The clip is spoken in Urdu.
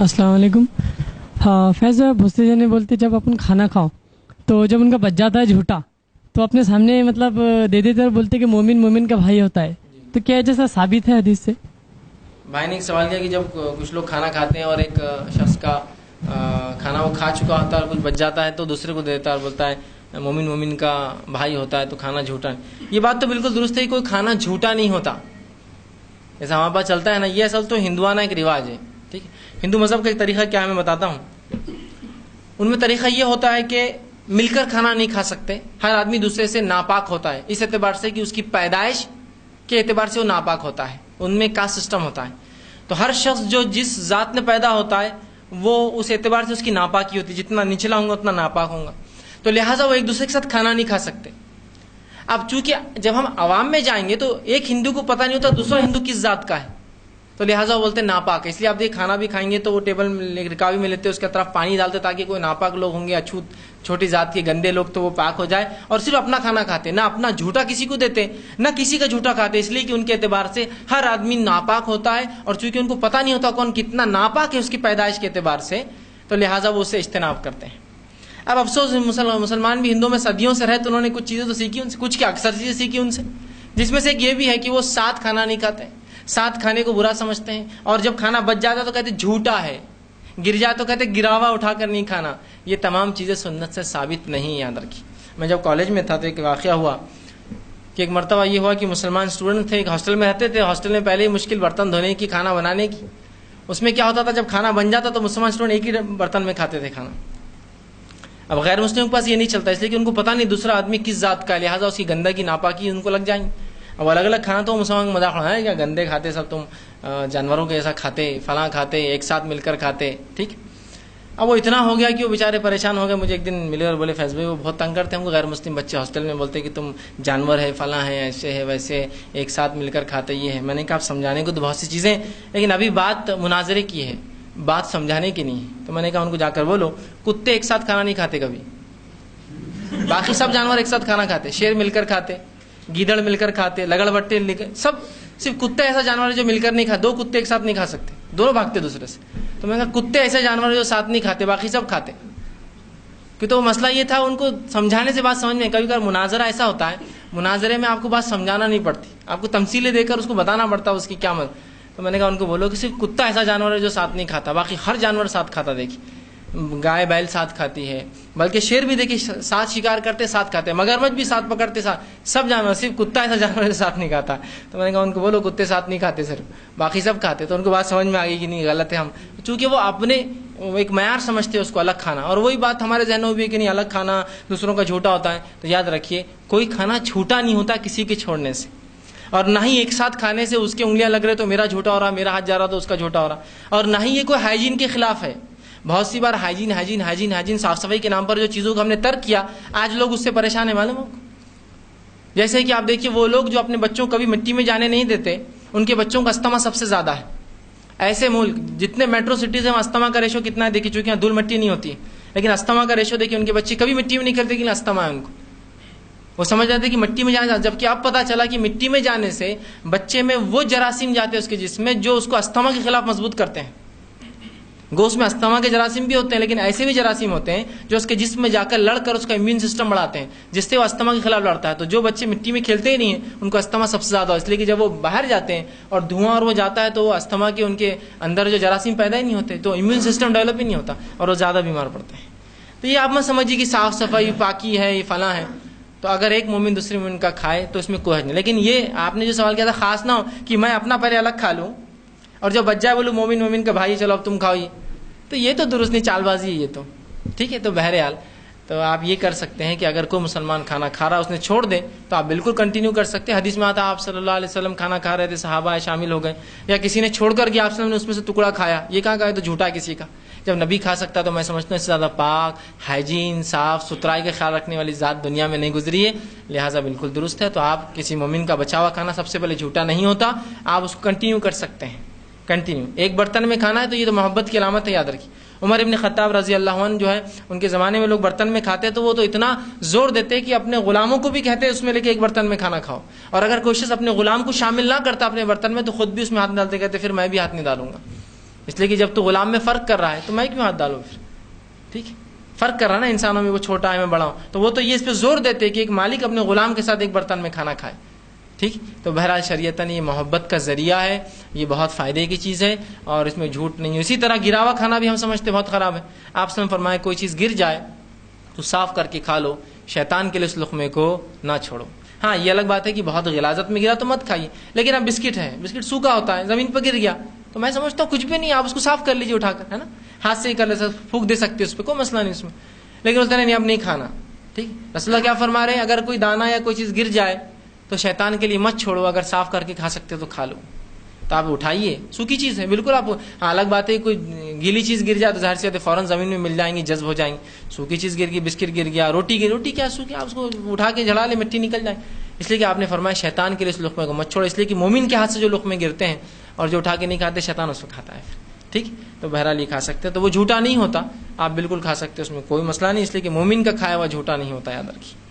السلام علیکم. ہاں فیض بھوستے جانے بولتے جب اپن کھانا کھاؤ تو جب ان کا بچ جاتا ہے جھوٹا تو اپنے سامنے مطلب دے دیتے اور بولتے کہ مومن مومن کا بھائی ہوتا ہے, تو کیا جیسا ثابت ہے حدیث سے؟ بھائی نے ایک سوال کیا کہ جب کچھ لوگ کھانا کھاتے ہیں اور ایک شخص کا کھانا وہ کھا چکا ہوتا ہے اور کچھ بچ جاتا ہے تو دوسرے کو دے دیتا ہے اور بولتا ہے مومن مومن کا بھائی ہوتا ہے, تو کھانا جھوٹا ہے. یہ بات تو بالکل درست ہے, کوئی کھانا جھوٹا نہیں ہوتا. جیسا ہمارے پاس چلتا ہے نا, یہ اصل تو ہندوانہ ایک رواج ہے. ٹھیک ہے, ہندو مذہب کا ایک طریقہ کیا ہے میں بتاتا ہوں. ان میں طریقہ یہ ہوتا ہے کہ مل کر کھانا نہیں کھا سکتے, ہر آدمی دوسرے سے ناپاک ہوتا ہے اس اعتبار سے کہ اس کی پیدائش کے اعتبار سے وہ ناپاک ہوتا ہے. ان میں کاسٹ سسٹم ہوتا ہے, تو ہر شخص جو جس ذات میں پیدا ہوتا ہے وہ اس اعتبار سے اس کی ناپاکی ہوتی ہے, جتنا نچلا ہوں گا اتنا ناپاک ہوں گا, تو لہٰذا وہ ایک دوسرے کے ساتھ کھانا نہیں کھا سکتے. اب چونکہ جب ہم عوام میں جائیں گے تو ایک ہندو کو پتہ نہیں ہوتا دوسرا ہندو کس ذات کا ہے, تو لہٰذا وہ بولتے ہیں ناپاک ہے. اس لیے آپ دیکھ کھانا بھی کھائیں گے تو وہ ٹیبل میں رکاوی میں لیتے, اس کے طرف پانی ڈالتے تاکہ کوئی ناپاک لوگ ہوں گے, اچھوت چھوٹی ذات کے گندے لوگ تو وہ پاک ہو جائے, اور صرف اپنا کھانا کھاتے, نہ اپنا جھوٹا کسی کو دیتے نہ کسی کا جھوٹا کھاتے, اس لیے کہ ان کے اعتبار سے ہر آدمی ناپاک ہوتا ہے, اور چونکہ ان کو پتہ نہیں ہوتا کون کتنا ناپاک ہے اس کی پیدائش کے اعتبار سے, تو لہٰذا وہ اسے اجتناب کرتے ہیں. اب افسوس مسلمان بھی ہندوؤں میں صدیوں سے رہے تو انہوں نے کچھ چیزیں تو سیکھی ان سے, کچھ کیا اکثر چیزیں سیکھی ان سے, جس میں سے ایک یہ بھی ہے کہ وہ ساتھ کھانا نہیں کھاتے, ساتھ کھانے کو برا سمجھتے ہیں, اور جب کھانا بچ جاتا تو کہتے جھوٹا ہے, گر جائے تو کہتے گراوا اٹھا کر نہیں کھانا. یہ تمام چیزیں سنت سے ثابت نہیں, یاد رکھی. میں جب کالج میں تھا تو ایک واقعہ ہوا کہ ایک مرتبہ یہ ہوا کہ مسلمان اسٹوڈنٹ تھے, ایک ہاسٹل میں رہتے تھے. ہاسٹل میں پہلے ہی مشکل برتن دھونے کی, کھانا بنانے کی. اس میں کیا ہوتا تھا, جب کھانا بن جاتا تو مسلمان اسٹوڈنٹ ایک ہی برتن میں کھاتے تھے کھانا. اب غیر مسلم کے پاس یہ نہیں چلتا, اس لیے کہ ان کو پتہ نہیں دوسرا آدمی کس ذات کا ہے, لہٰذا اس کی گندگی ناپاکی ان کو لگ جائیں. اب الگ الگ کھانا تو مسلمان کا مذاق اڑایا کیا گندے کھاتے سب, تم جانوروں کے ایسا کھاتے, فلاں کھاتے, ایک ساتھ مل کر کھاتے. ٹھیک, اب وہ اتنا ہو گیا کہ وہ بیچارے پریشان ہو گئے. مجھے ایک دن ملے اور بولے فیض بھائی وہ بہت تنگ کرتے ہیں ہم کو, غیر مسلم بچے ہاسٹل میں بولتے کہ تم جانور ہے, فلاں ہے, ایسے ہے ویسے, ایک ساتھ مل کر کھاتے, یہ ہے. میں نے کہا آپ سمجھانے کو تو بہت سی چیزیں, لیکن ابھی بات مناظرے کی ہے, بات سمجھانے کی نہیں ہے. تو میں نے کہا ان کو جا کر بولو کتے ایک ساتھ کھانا نہیں کھاتے کبھی, باقی سب جانور ایک ساتھ کھانا کھاتے, شیر مل کر کھاتے, گیدڑ مل کر کھاتے, لگڑ بٹے سب, صرف کتے ایسا جانور ہے جو مل کر نہیں کھاتے. 2 کتے ایک ساتھ نہیں کھا سکتے, دونوں بھاگتے دوسرے سے. تو میں نے کہا کتے ایسے جانور جو ساتھ نہیں کھاتے, باقی سب کھاتے. کہ تو مسئلہ یہ تھا ان کو سمجھانے سے بات سمجھ میں. کبھی کبھار مناظرہ ایسا ہوتا ہے, مناظرے میں آپ کو بات سمجھانا نہیں پڑتی, آپ کو تمثیلیں دے کر اس کو بتانا پڑتا اس کی کیا مطلب. تو میں نے کہا ان کو بولو کہ صرف کتا ایسا جانور ہے جو ساتھ نہیں کھاتا, باقی ہر جانور ساتھ کھاتا. دیکھیے گائے بیل ساتھ کھاتی ہے, بلکہ شیر بھی دیکھیے ساتھ شکار کرتے ساتھ کھاتے, مگرمچھ بھی ساتھ پکڑتے ساتھ, سب جانور, صرف کتا ایسا جانور ہے ساتھ نہیں کھاتا. تو میں نے کہا ان کو بولو کتے ساتھ نہیں کھاتے صرف, باقی سب کھاتے. تو ان کو بات سمجھ میں آ گئی کہ نہیں غلط ہے ہم, چونکہ وہ اپنے ایک معیار سمجھتے ہیں اس کو الگ کھانا, اور وہی بات ہمارے ذہنوں میں بھی ہے کہ نہیں الگ کھانا دوسروں کا جھوٹا ہوتا ہے. تو یاد رکھیے کوئی کھانا جھوٹا نہیں ہوتا کسی کے چھوڑنے سے, اور نہ ہی ایک ساتھ کھانے سے اس کے انگلیاں لگ رہے تو میرا جھوٹا ہو رہا, میرا ہاتھ جا رہا تو اس کا جھوٹا ہو رہا, اور نہ ہی یہ کوئی ہائیجین کے خلاف ہے. بہت سی بار ہائیجین صاف صفائی کے نام پر جو چیزوں کو ہم نے ترک کیا, آج لوگ اس سے پریشان ہیں. معلوم ہو, جیسے کہ آپ دیکھیے وہ لوگ جو اپنے بچوں کو کبھی مٹی میں جانے نہیں دیتے, ان کے بچوں کا استما سب سے زیادہ ہے. ایسے ملک جتنے میٹرو سٹیز ہیں استما کا ریشو کتنا ہے دیکھیے, چونکہ یہاں دھول مٹی نہیں ہوتی, لیکن استما کا ریشو دیکھیے, ان کے بچے کبھی مٹی میں نہیں کھیلتے لیکن استما ہے ان کو. وہ سمجھ جاتے ہیں کہ مٹی میں جانا, جبکہ اب پتہ چلا کہ مٹی میں جانے سے بچے میں وہ جراثیم جاتے ہیں اس کے جسم میں جو اس کو استما کے خلاف مضبوط کرتے ہیں. گوشت میں استما کے جراثیم بھی ہوتے ہیں, لیکن ایسے بھی جراثیم ہوتے ہیں جو اس کے جسم میں جا کر لڑ کر اس کا امیون سسٹم بڑھاتے ہیں, جس سے وہ استما کے خلاف لڑتا ہے. تو جو بچے مٹی میں کھیلتے ہی نہیں ہیں ان کو استما سب سے زیادہ, اس لیے کہ جب وہ باہر جاتے ہیں اور دھواں اور وہ جاتا ہے تو وہ استما کے ان کے اندر جو جراثیم پیدا ہی نہیں ہوتے, تو امیون سسٹم ڈیولپ ہی نہیں ہوتا اور وہ زیادہ بیمار پڑتے ہیں. تو یہ آپ مت سمجھیے کہ صاف صفائی پاکی ہے, یہ فلاں ہے. تو اگر ایک مومن دوسرے مومن کا کھائے تو اس میں کوئی حرج نہیں, لیکن یہ آپ نے جو سوال کیا تھا خاص نہ ہو کہ میں اپنا پہلے الگ کھا لوں اور جو بچ جائے بولوں مومن مومن کا بھائی چلو اب تم کھاؤ, تو یہ تو درست نہیں, چال بازی ہے یہ تو. ٹھیک ہے, تو بہرحال تو آپ یہ کر سکتے ہیں کہ اگر کوئی مسلمان کھانا کھا رہا اس نے چھوڑ دے تو آپ بالکل کنٹینیو کر سکتے ہیں. حدیث میں آتا آپ صلی اللہ علیہ وسلم کھانا کھا رہے تھے, صحابہ شامل ہو گئے, یا کسی نے چھوڑ کر گیا آپ صلی اللہ علیہ وسلم نے اس میں سے ٹکڑا کھایا, یہ کہاں کہا تو جھوٹا ہے کسی کا. جب نبی کھا سکتا تو میں سمجھتا ہوں اس سے زیادہ پاک, ہائیجین, صاف ستھرائی کا خیال رکھنے والی ذات دنیا میں نہیں گزری ہے, لہٰذا بالکل درست ہے. تو آپ کسی مومن کا بچا ہوا کھانا سب سے پہلے جھوٹا نہیں ہوتا, آپ اس کو کنٹینیو کر سکتے ہیں. کنٹینیو ایک برتن میں کھانا ہے تو یہ تو محبت کی علامت ہے, یاد رکھیے. عمر ابن خطاب رضی اللہ عنہ جو ہے ان کے زمانے میں لوگ برتن میں کھاتے تو وہ تو اتنا زور دیتے کہ اپنے غلاموں کو بھی کہتے اس میں لے کے ایک برتن میں کھانا کھاؤ, اور اگر کوئی شخص اپنے غلام کو شامل نہ کرتا اپنے برتن میں تو خود بھی اس میں ہاتھ ڈالتے, کہتے پھر میں بھی ہاتھ نہیں ڈالوں گا. اس لیے کہ جب تو غلام میں فرق کر رہا ہے تو میں کیوں ہاتھ ڈالوں پھر؟ ٹھیک ہے، فرق کر رہا ہے نا انسانوں میں، وہ چھوٹا ہے میں بڑا ہوں، تو وہ تو یہ اس پہ زور دیتے ہیں کہ ایک مالک اپنے غلام کے ساتھ ایک برتن میں کھانا کھائے. ٹھیک، تو بہرحال شریعتاً یہ محبت کا ذریعہ ہے، یہ بہت فائدے کی چیز ہے اور اس میں جھوٹ نہیں ہے. اسی طرح گرا ہوا کھانا بھی ہم سمجھتے بہت خراب ہے. آپ سے فرمایا کوئی چیز گر جائے تو صاف کر کے کھا لو، شیطان کے لیے اس لقمے کو نہ چھوڑو. ہاں یہ الگ بات ہے کہ بہت غلاظت میں گرا تو مت کھائیے، لیکن اب بسکٹ ہے، بسکٹ سوکھا ہوتا ہے، زمین پہ گر گیا تو میں سمجھتا ہوں کچھ بھی نہیں، آپ اس کو صاف کر لیجیے اٹھا کر، ہے نا، ہاتھ سے ہی کر لے سکتے، پھونک دے سکتے اس پہ، کوئی مسئلہ نہیں اس میں. لیکن اس طرح نہیں، اب نہیں کھانا. ٹھیک، رسول اللہ کیا فرما رہے ہیں، اگر کوئی دانہ یا کوئی چیز گر جائے تو شیطان کے لیے مت چھوڑو، اگر صاف کر کے کھا سکتے ہو تو کھا لو. تو آپ اٹھائیے، سوکھی چیز ہے بالکل. آپ ہاں الگ بات ہے کوئی گیلی چیز گر جائے تو ظاہر سی بات ہے فوراً زمین میں مل جائیں گی، جذب ہو جائیں گی. سوکھی چیز گر گئی، بسکٹ گر گیا، روٹی گئی، روٹی کیا سوکھی، آپ اس کو اٹھا کے جھڑا لے، مٹی نکل جائے. اس لیے کہ آپ نے فرمایا شیطان کے لیے اس لقمے کو مت چھوڑو، اس لیے کہ مومن کے ہاتھ سے جو لقمے گرتے ہیں اور جو اٹھا کے نہیں کھاتے شیطان اس کو کھاتا ہے. ٹھیک، تو بہرحال یہ کھا سکتے ہیں، تو وہ جھوٹا نہیں ہوتا، آپ بالکل کھا سکتے ہیں، اس میں کوئی مسئلہ نہیں. اس لیے کہ مومن کا کھایا ہوا جھوٹا نہیں ہوتا، یاد رکھیے.